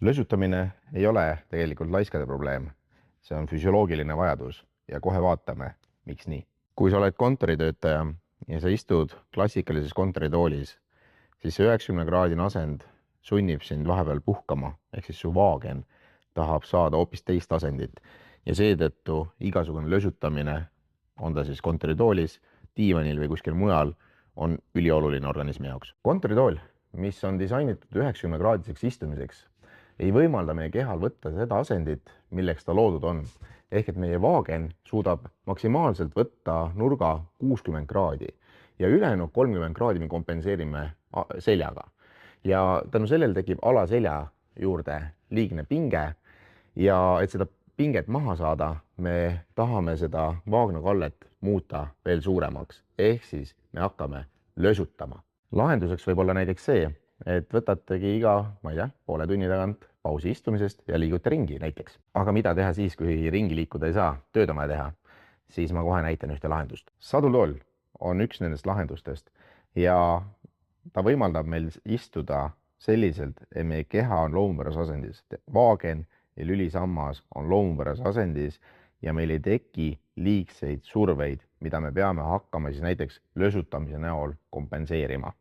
Lösutamine ei ole tegelikult laiskade probleem. See on füsioloogiline vajadus ja kohe vaatame, miks nii. Kui sa oled kontoritöötaja ja sa istud klassikalises kontoritoolis, siis see 90-kraadine asend sunnib sind vahepeal puhkama, ehk siis su vaagen tahab saada hoopis teist asendit ja seetõttu igasugune lösutamine, on ta siis kontoritoolis, diivanil või kuskil mujal, on ülioluline organismi jaoks. Kontoritool, mis on disainitud 90-kraadiseks istumiseks, ei võimalda meie kehal võtta seda asendit, milleks ta loodud on. Ehk et meie vaagen suudab maksimaalselt võtta nurga 60 kraadi ja ülejäänud 30 kraadi me kompenseerime seljaga. Ja tänu sellele tekib alaselja juurde liigne pinge ja et seda pinget maha saada, me tahame seda vaagnakallet muuta veel suuremaks. Ehk siis me hakkame lösutama. Lahenduseks võib olla näiteks see, et võtategi iga, ma ei tea, poole tunni tagant pausi istumisest ja liigute ringi näiteks. Aga mida teha siis, kui ringi liikuda ei saa, tööd on vaja teha? Siis ma kohe näitan ühte lahendust. Sadultool on üks nendest lahendustest ja ta võimaldab meil istuda selliselt, et meie keha on loomupärases asendis. Vaagen ja lülisammas on loomupärases asendis ja meil ei teki liigseid surveid, mida me peame hakkama siis näiteks lösutamise näol kompenseerima.